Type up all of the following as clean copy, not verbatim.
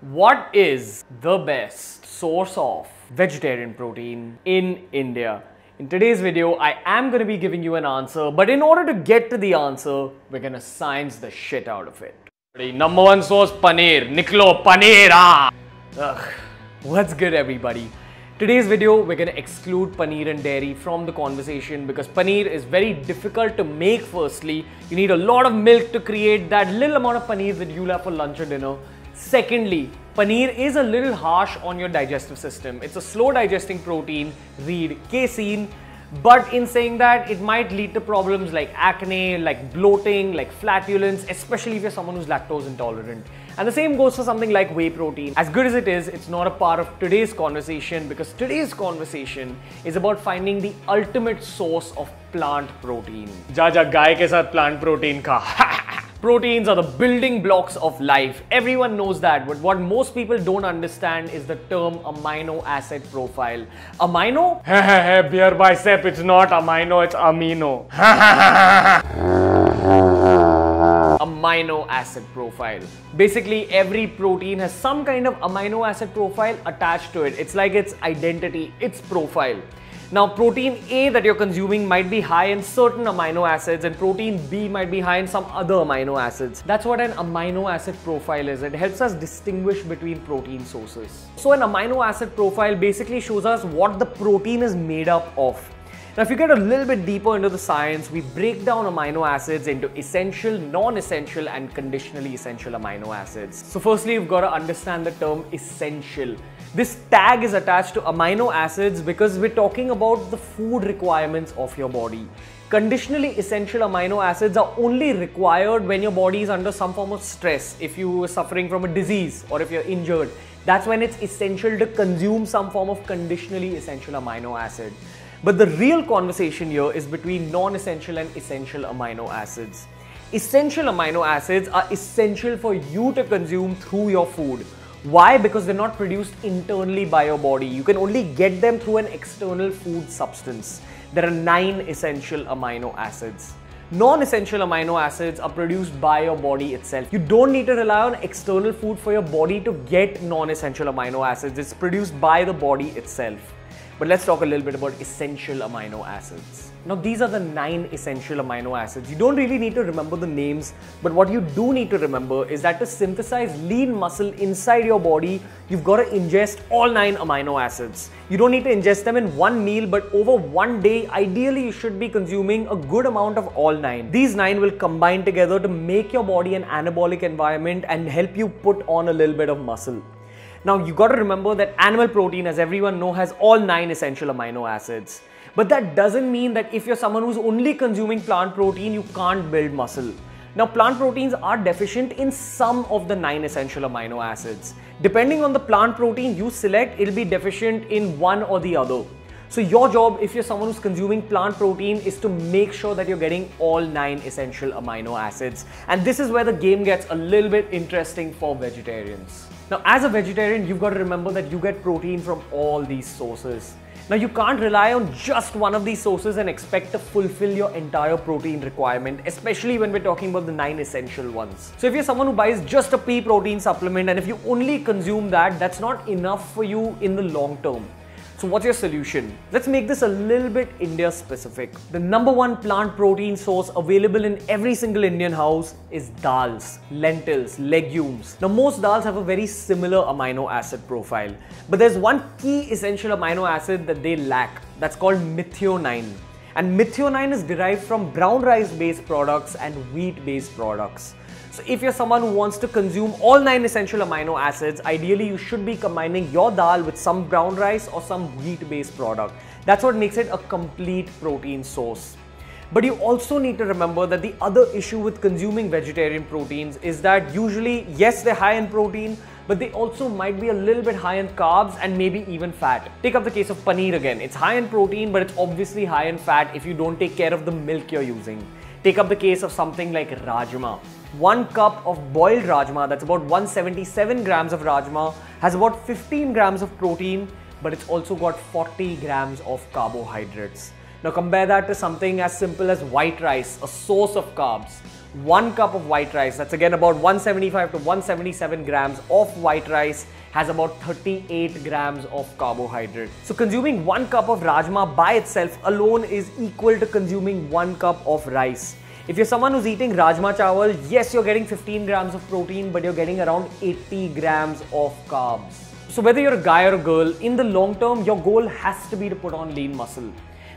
What is the best source of vegetarian protein in India? In today's video, I am going to be giving you an answer, but in order to get to the answer, we're going to science the shit out of it. Number one source, paneer. Niklo, paneer. Ugh. What's good, everybody? Today's video, we're going to exclude paneer and dairy from the conversation because paneer is very difficult to make. Firstly, you need a lot of milk to create that little amount of paneer that you'll have for lunch or dinner. Secondly, paneer is a little harsh on your digestive system. It's a slow digesting protein, read casein. But in saying that, it might lead to problems like acne, like bloating, like flatulence, especially if you're someone who's lactose intolerant. And the same goes for something like whey protein. As good as it is, it's not a part of today's conversation because today's conversation is about finding the ultimate source of plant protein. Ja गाय के साथ plant protein खा. Proteins are the building blocks of life. Everyone knows that, but what most people don't understand is the term amino acid profile. Amino? Beer bicep, it's not amino, it's amino. Amino acid profile. Basically, every protein has some kind of amino acid profile attached to it. It's like its identity, its profile. Now, protein A that you're consuming might be high in certain amino acids and protein B might be high in some other amino acids. That's what an amino acid profile is. It helps us distinguish between protein sources. So an amino acid profile basically shows us what the protein is made up of. Now, if you get a little bit deeper into the science, we break down amino acids into essential, non-essential and conditionally essential amino acids. So firstly, you've got to understand the term essential. This tag is attached to amino acids because we're talking about the food requirements of your body. Conditionally essential amino acids are only required when your body is under some form of stress. If you are suffering from a disease or if you're injured, that's when it's essential to consume some form of conditionally essential amino acid. But the real conversation here is between non-essential and essential amino acids. Essential amino acids are essential for you to consume through your food. Why? Because they're not produced internally by your body. You can only get them through an external food substance. There are 9 essential amino acids. Non-essential amino acids are produced by your body itself. You don't need to rely on external food for your body to get non-essential amino acids. It's produced by the body itself. But let's talk a little bit about essential amino acids. Now, these are the 9 essential amino acids. You don't really need to remember the names, but what you do need to remember is that to synthesize lean muscle inside your body, you've got to ingest all 9 amino acids. You don't need to ingest them in one meal, but over one day, ideally you should be consuming a good amount of all 9. These 9 will combine together to make your body an anabolic environment and help you put on a little bit of muscle. Now, you got to remember that animal protein, as everyone knows, has all 9 essential amino acids. But that doesn't mean that if you're someone who's only consuming plant protein, you can't build muscle. Now, plant proteins are deficient in some of the 9 essential amino acids. Depending on the plant protein you select, it'll be deficient in one or the other. So your job, if you're someone who's consuming plant protein, is to make sure that you're getting all 9 essential amino acids. And this is where the game gets a little bit interesting for vegetarians. Now, as a vegetarian, you've got to remember that you get protein from all these sources. Now, you can't rely on just one of these sources and expect to fulfill your entire protein requirement, especially when we're talking about the 9 essential ones. So if you're someone who buys just a pea protein supplement and if you only consume that, that's not enough for you in the long term. So what's your solution? Let's make this a little bit India specific. The number one plant protein source available in every single Indian house is dals, lentils, legumes. Now, most dals have a very similar amino acid profile, but there's one key essential amino acid that they lack. That's called methionine. And methionine is derived from brown rice based products and wheat based products. So if you're someone who wants to consume all 9 essential amino acids, ideally you should be combining your dal with some brown rice or some wheat-based product. That's what makes it a complete protein source. But you also need to remember that the other issue with consuming vegetarian proteins is that usually, yes, they're high in protein, but they also might be a little bit high in carbs and maybe even fat. Take up the case of paneer again. It's high in protein, but it's obviously high in fat if you don't take care of the milk you're using. Take up the case of something like rajma. 1 cup of boiled rajma, that's about 177 grams of rajma, has about 15 grams of protein, but it's also got 40 grams of carbohydrates. Now compare that to something as simple as white rice, a source of carbs. 1 cup of white rice, that's again about 175 to 177 grams of white rice, has about 38 grams of carbohydrate. So consuming 1 cup of rajma by itself alone is equal to consuming 1 cup of rice. If you're someone who's eating rajma chawal, yes, you're getting 15 grams of protein, but you're getting around 80 grams of carbs. So whether you're a guy or a girl, in the long term, your goal has to be to put on lean muscle.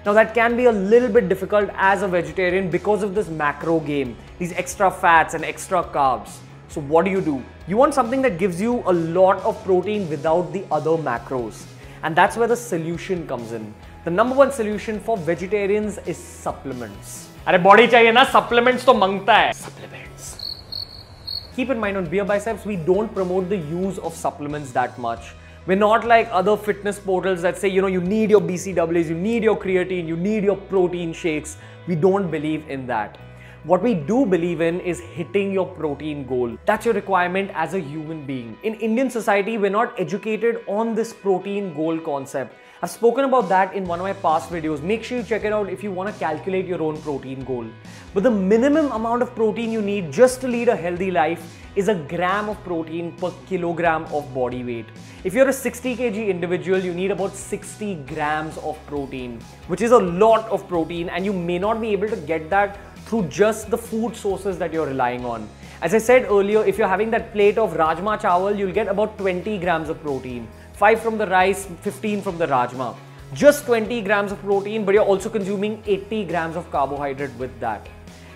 Now that can be a little bit difficult as a vegetarian because of this macro game, these extra fats and extra carbs. So what do? You want something that gives you a lot of protein without the other macros. And that's where the solution comes in. The number one solution for vegetarians is supplements. अरे body चाहिए ना, supplements तो मांगता है. Supplements. Keep in mind on Beer Biceps, we don't promote the use of supplements that much. We're not like other fitness portals that say, you need your BCAAs, you need your creatine, you need your protein shakes. We don't believe in that. What we do believe in is hitting your protein goal. That's your requirement as a human being. In Indian society, we're not educated on this protein goal concept. I've spoken about that in one of my past videos. Make sure you check it out if you want to calculate your own protein goal. But the minimum amount of protein you need just to lead a healthy life is a gram of protein per kilogram of body weight. If you're a 60 kg individual, you need about 60 grams of protein, which is a lot of protein, and you may not be able to get that through just the food sources that you're relying on. As I said earlier, if you're having that plate of rajma chawal, you'll get about 20 grams of protein. 5 from the rice, 15 from the rajma. Just 20 grams of protein, but you're also consuming 80 grams of carbohydrate with that.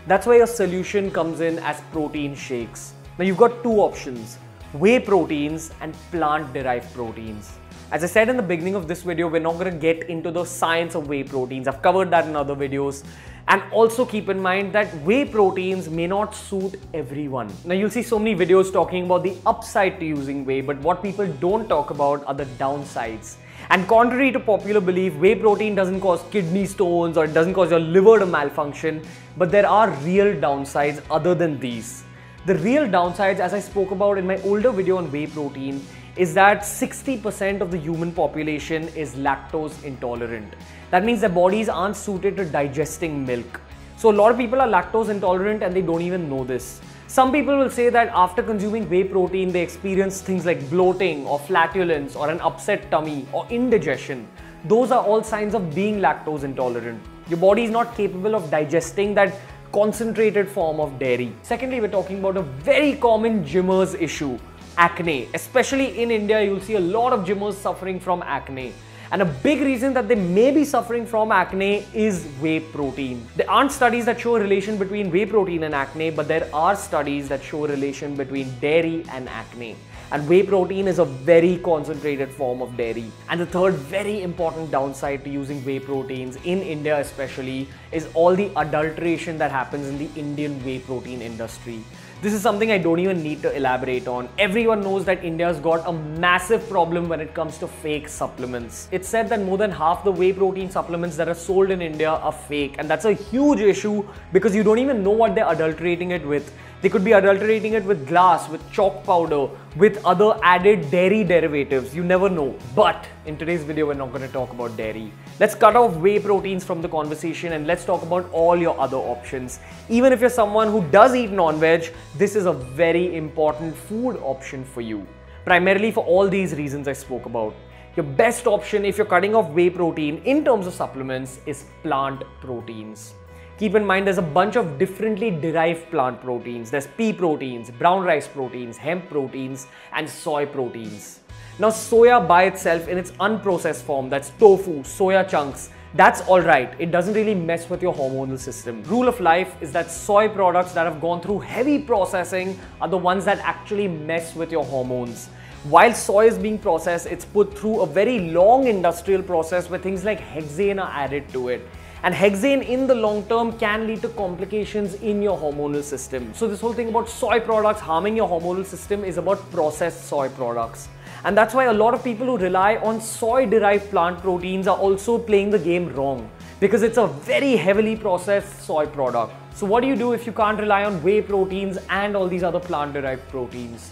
That's where your solution comes in as protein shakes. Now you've got two options, whey proteins and plant-derived proteins. As I said in the beginning of this video, we're not going to get into the science of whey proteins. I've covered that in other videos. And also keep in mind that whey proteins may not suit everyone. Now you'll see so many videos talking about the upside to using whey, but what people don't talk about are the downsides. And contrary to popular belief, whey protein doesn't cause kidney stones or it doesn't cause your liver to malfunction, but there are real downsides other than these. The real downsides, as I spoke about in my older video on whey protein, is that 60% of the human population is lactose intolerant. That means their bodies aren't suited to digesting milk. So a lot of people are lactose intolerant and they don't even know this. Some people will say that after consuming whey protein, they experience things like bloating or flatulence or an upset tummy or indigestion. Those are all signs of being lactose intolerant. Your body is not capable of digesting that concentrated form of dairy. Secondly, we're talking about a very common gymmer's issue, acne. Especially in India, you'll see a lot of gymmers suffering from acne. And a big reason that they may be suffering from acne is whey protein. There aren't studies that show a relation between whey protein and acne, but there are studies that show a relation between dairy and acne. And whey protein is a very concentrated form of dairy. And the third very important downside to using whey proteins in India especially is all the adulteration that happens in the Indian whey protein industry. This is something I don't even need to elaborate on. Everyone knows that India's got a massive problem when it comes to fake supplements. It's said that more than half the whey protein supplements that are sold in India are fake, and that's a huge issue because you don't even know what they're adulterating it with. They could be adulterating it with glass, with chalk powder, with other added dairy derivatives. You never know. But in today's video, we're not going to talk about dairy. Let's cut off whey proteins from the conversation and let's talk about all your other options. Even if you're someone who does eat non-veg, this is a very important food option for you. Primarily for all these reasons I spoke about. Your best option if you're cutting off whey protein in terms of supplements is plant proteins. Keep in mind there's a bunch of differently derived plant proteins. There's pea proteins, brown rice proteins, hemp proteins, and soy proteins. Now soya by itself in its unprocessed form, that's tofu, soya chunks, that's alright. It doesn't really mess with your hormonal system. Rule of life is that soy products that have gone through heavy processing are the ones that actually mess with your hormones. While soy is being processed, it's put through a very long industrial process where things like hexane are added to it. And hexane in the long term can lead to complications in your hormonal system. So this whole thing about soy products harming your hormonal system is about processed soy products. And that's why a lot of people who rely on soy-derived plant proteins are also playing the game wrong, because it's a very heavily processed soy product. So what do you do if you can't rely on whey proteins and all these other plant-derived proteins?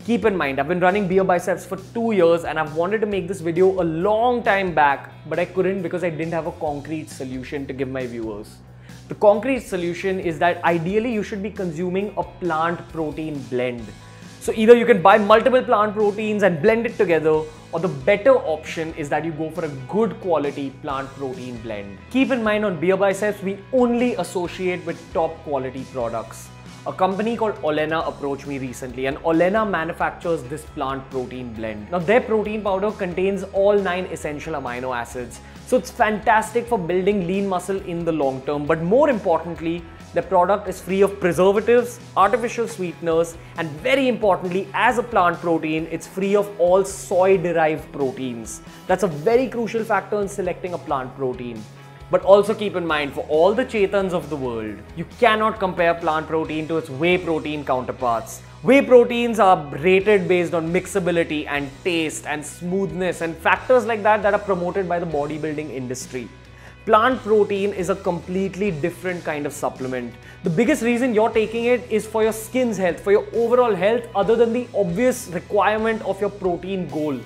Keep in mind, I've been running Beer Biceps for 2 years and I've wanted to make this video a long time back, but I couldn't because I didn't have a concrete solution to give my viewers. The concrete solution is that ideally you should be consuming a plant protein blend. So either you can buy multiple plant proteins and blend it together, or the better option is that you go for a good quality plant protein blend. Keep in mind, on Beer Biceps, we only associate with top quality products. A company called Olena approached me recently, and Olena manufactures this plant protein blend. Now their protein powder contains all 9 essential amino acids. So it's fantastic for building lean muscle in the long term, but more importantly, the product is free of preservatives, artificial sweeteners, and very importantly, as a plant protein, it's free of all soy-derived proteins. That's a very crucial factor in selecting a plant protein. But also keep in mind, for all the Chetans of the world, you cannot compare plant protein to its whey protein counterparts. Whey proteins are rated based on mixability and taste and smoothness and factors like that are promoted by the bodybuilding industry. Plant protein is a completely different kind of supplement. The biggest reason you're taking it is for your skin's health, for your overall health, other than the obvious requirement of your protein goal.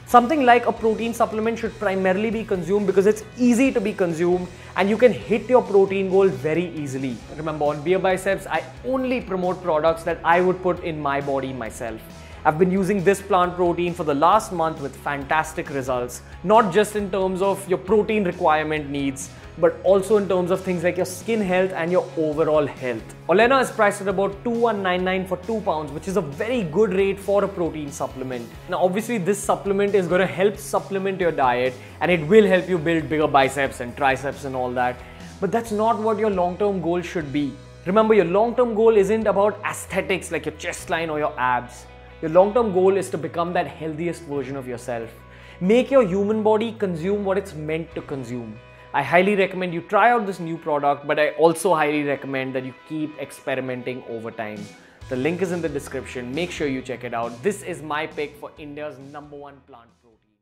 Something like a protein supplement should primarily be consumed because it's easy to be consumed and you can hit your protein goal very easily. Remember, on Beer Biceps, I only promote products that I would put in my body myself. I've been using this plant protein for the last month with fantastic results, not just in terms of your protein requirement needs, but also in terms of things like your skin health and your overall health. Olena is priced at about 2199 for 2 pounds, which is a very good rate for a protein supplement. Now obviously this supplement is going to help supplement your diet and it will help you build bigger biceps and triceps and all that. But that's not what your long-term goal should be. Remember, your long-term goal isn't about aesthetics like your chest line or your abs. Your long-term goal is to become that healthiest version of yourself. Make your human body consume what it's meant to consume. I highly recommend you try out this new product, but I also highly recommend that you keep experimenting over time. The link is in the description. Make sure you check it out. This is my pick for India's #1 plant protein.